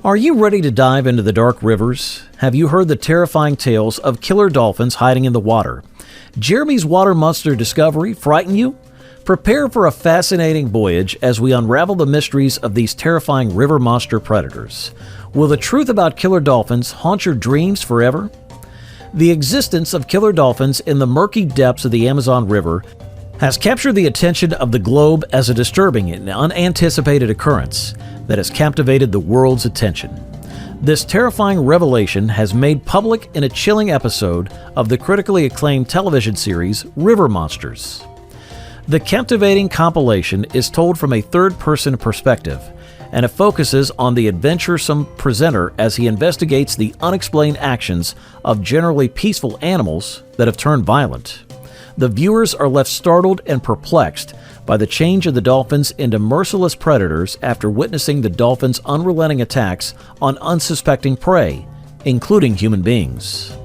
Are you ready to dive into the dark rivers? Have you heard the terrifying tales of killer dolphins hiding in the water? Jeremy's water monster discovery frighten you? Prepare for a fascinating voyage as we unravel the mysteries of these terrifying river monster predators. Will the truth about killer dolphins haunt your dreams forever? The existence of killer dolphins in the murky depths of the Amazon River has captured the attention of the globe as a disturbing and unanticipated occurrence that has captivated the world's attention. This terrifying revelation has made public in a chilling episode of the critically acclaimed television series River Monsters. The captivating compilation is told from a third-person perspective, and it focuses on the adventuresome presenter as he investigates the unexplained actions of generally peaceful animals that have turned violent. The viewers are left startled and perplexed by the change of the dolphins into merciless predators after witnessing the dolphins' unrelenting attacks on unsuspecting prey, including human beings.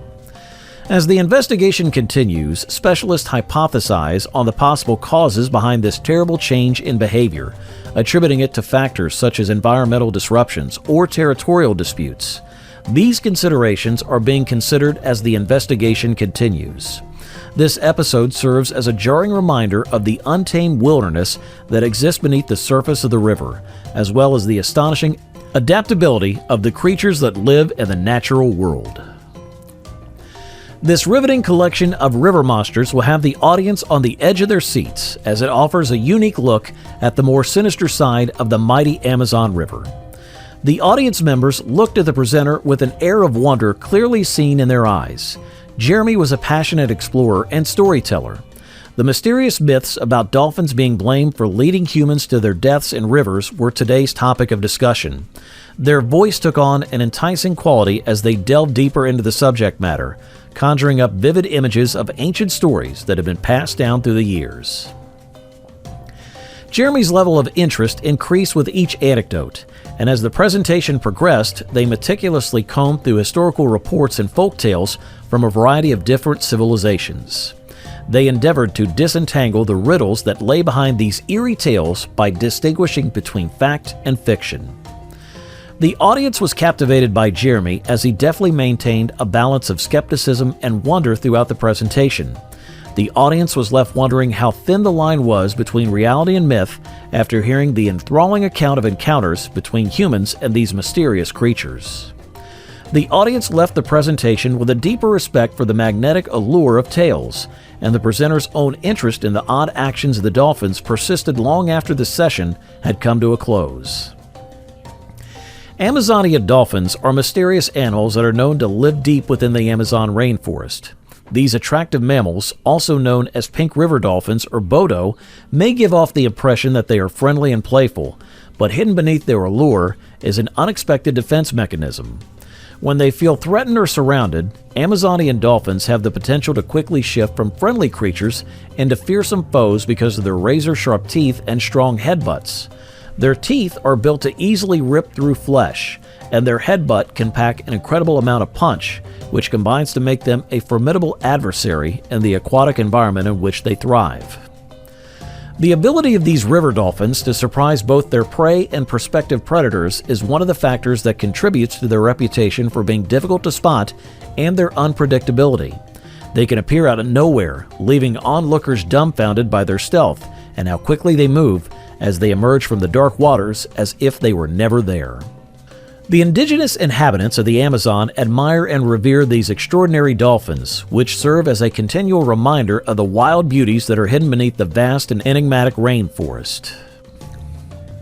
As the investigation continues, specialists hypothesize on the possible causes behind this terrible change in behavior, attributing it to factors such as environmental disruptions or territorial disputes. These considerations are being considered as the investigation continues. This episode serves as a jarring reminder of the untamed wilderness that exists beneath the surface of the river, as well as the astonishing adaptability of the creatures that live in the natural world. This riveting collection of river monsters will have the audience on the edge of their seats as it offers a unique look at the more sinister side of the mighty Amazon River. The audience members looked at the presenter with an air of wonder clearly seen in their eyes. Jeremy was a passionate explorer and storyteller. The mysterious myths about dolphins being blamed for leading humans to their deaths in rivers were today's topic of discussion. Their voice took on an enticing quality as they delved deeper into the subject matter, conjuring up vivid images of ancient stories that have been passed down through the years. Jeremy's level of interest increased with each anecdote, and as the presentation progressed, they meticulously combed through historical reports and folk tales from a variety of different civilizations. They endeavored to disentangle the riddles that lay behind these eerie tales by distinguishing between fact and fiction. The audience was captivated by Jeremy as he deftly maintained a balance of skepticism and wonder throughout the presentation. The audience was left wondering how thin the line was between reality and myth after hearing the enthralling account of encounters between humans and these mysterious creatures. The audience left the presentation with a deeper respect for the magnetic allure of tales, and the presenter's own interest in the odd actions of the dolphins persisted long after the session had come to a close. Amazonian dolphins are mysterious animals that are known to live deep within the Amazon rainforest. These attractive mammals, also known as pink river dolphins or bodo, may give off the impression that they are friendly and playful, but hidden beneath their allure is an unexpected defense mechanism. When they feel threatened or surrounded, Amazonian dolphins have the potential to quickly shift from friendly creatures into fearsome foes because of their razor-sharp teeth and strong headbutts. Their teeth are built to easily rip through flesh, and their headbutt can pack an incredible amount of punch, which combines to make them a formidable adversary in the aquatic environment in which they thrive. The ability of these river dolphins to surprise both their prey and prospective predators is one of the factors that contributes to their reputation for being difficult to spot and their unpredictability. They can appear out of nowhere, leaving onlookers dumbfounded by their stealth and how quickly they move as they emerge from the dark waters as if they were never there. The indigenous inhabitants of the Amazon admire and revere these extraordinary dolphins, which serve as a continual reminder of the wild beauties that are hidden beneath the vast and enigmatic rainforest.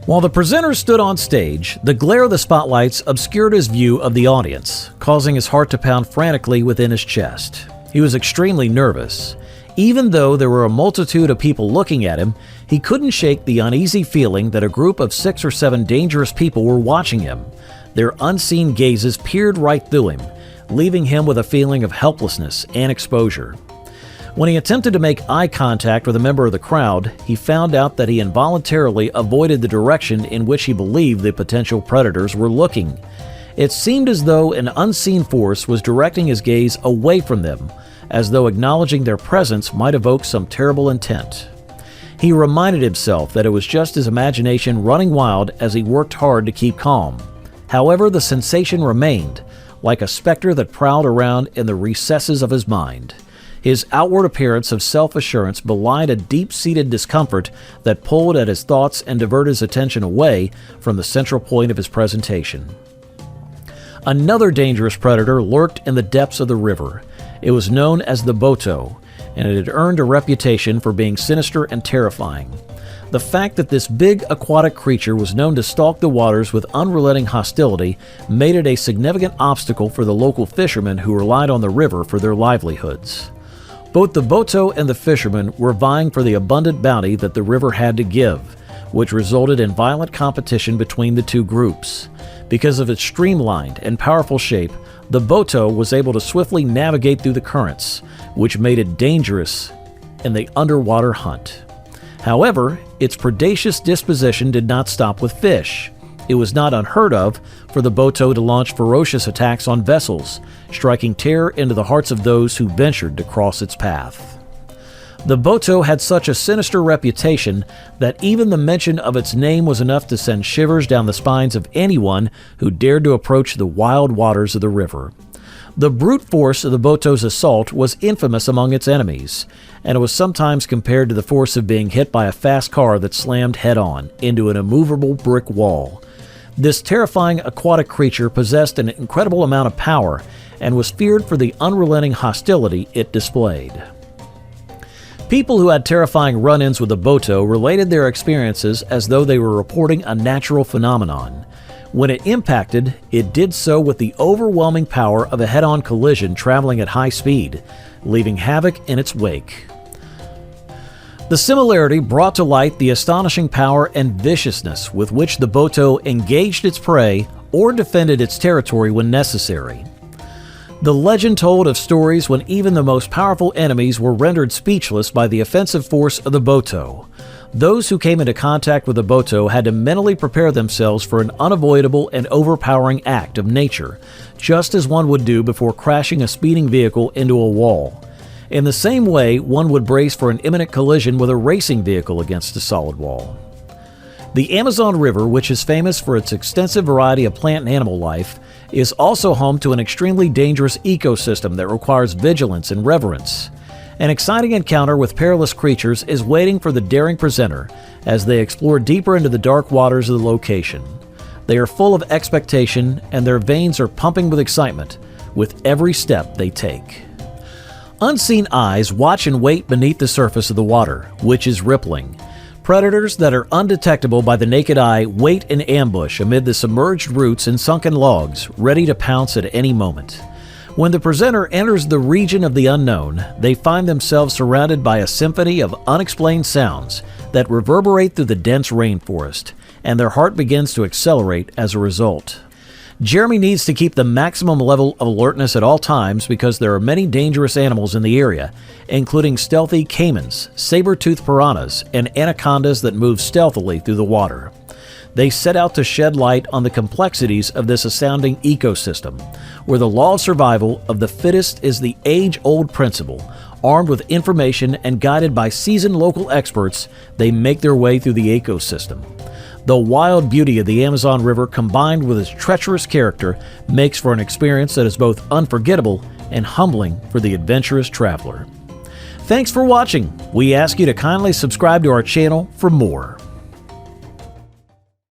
While the presenter stood on stage, the glare of the spotlights obscured his view of the audience, causing his heart to pound frantically within his chest. He was extremely nervous. Even though there were a multitude of people looking at him, he couldn't shake the uneasy feeling that a group of 6 or 7 dangerous people were watching him. Their unseen gazes peered right through him, leaving him with a feeling of helplessness and exposure. When he attempted to make eye contact with a member of the crowd, he found out that he involuntarily avoided the direction in which he believed the potential predators were looking. It seemed as though an unseen force was directing his gaze away from them, as though acknowledging their presence might evoke some terrible intent. He reminded himself that it was just his imagination running wild as he worked hard to keep calm. However, the sensation remained, like a specter that prowled around in the recesses of his mind. His outward appearance of self-assurance belied a deep-seated discomfort that pulled at his thoughts and diverted his attention away from the central point of his presentation. Another dangerous predator lurked in the depths of the river. It was known as the boto, and it had earned a reputation for being sinister and terrifying. The fact that this big aquatic creature was known to stalk the waters with unrelenting hostility made it a significant obstacle for the local fishermen who relied on the river for their livelihoods. Both the boto and the fishermen were vying for the abundant bounty that the river had to give, which resulted in violent competition between the two groups. Because of its streamlined and powerful shape, the boto was able to swiftly navigate through the currents, which made it dangerous in the underwater hunt. However, its predacious disposition did not stop with fish. It was not unheard of for the boto to launch ferocious attacks on vessels, striking terror into the hearts of those who ventured to cross its path. The boto had such a sinister reputation that even the mention of its name was enough to send shivers down the spines of anyone who dared to approach the wild waters of the river. The brute force of the boto's assault was infamous among its enemies, and it was sometimes compared to the force of being hit by a fast car that slammed head-on into an immovable brick wall. This terrifying aquatic creature possessed an incredible amount of power and was feared for the unrelenting hostility it displayed. People who had terrifying run-ins with the boto related their experiences as though they were reporting a natural phenomenon. When it impacted, it did so with the overwhelming power of a head-on collision traveling at high speed, leaving havoc in its wake. The similarity brought to light the astonishing power and viciousness with which the boto engaged its prey or defended its territory when necessary. The legend told of stories when even the most powerful enemies were rendered speechless by the offensive force of the boto. Those who came into contact with the boto had to mentally prepare themselves for an unavoidable and overpowering act of nature, just as one would do before crashing a speeding vehicle into a wall. In the same way, one would brace for an imminent collision with a racing vehicle against a solid wall. The Amazon River, which is famous for its extensive variety of plant and animal life, is also home to an extremely dangerous ecosystem that requires vigilance and reverence. An exciting encounter with perilous creatures is waiting for the daring presenter as they explore deeper into the dark waters of the location. They are full of expectation and their veins are pumping with excitement with every step they take. Unseen eyes watch and wait beneath the surface of the water, which is rippling. Predators that are undetectable by the naked eye wait in ambush amid the submerged roots and sunken logs, ready to pounce at any moment. When the presenter enters the region of the unknown, they find themselves surrounded by a symphony of unexplained sounds that reverberate through the dense rainforest, and their heart begins to accelerate as a result. Jeremy needs to keep the maximum level of alertness at all times because there are many dangerous animals in the area, including stealthy caimans, saber-toothed piranhas, and anacondas that move stealthily through the water. They set out to shed light on the complexities of this astounding ecosystem, where the law of survival of the fittest is the age-old principle. Armed with information and guided by seasoned local experts, they make their way through the ecosystem. The wild beauty of the Amazon River combined with its treacherous character makes for an experience that is both unforgettable and humbling for the adventurous traveler. Thanks for watching. We ask you to kindly subscribe to our channel for more.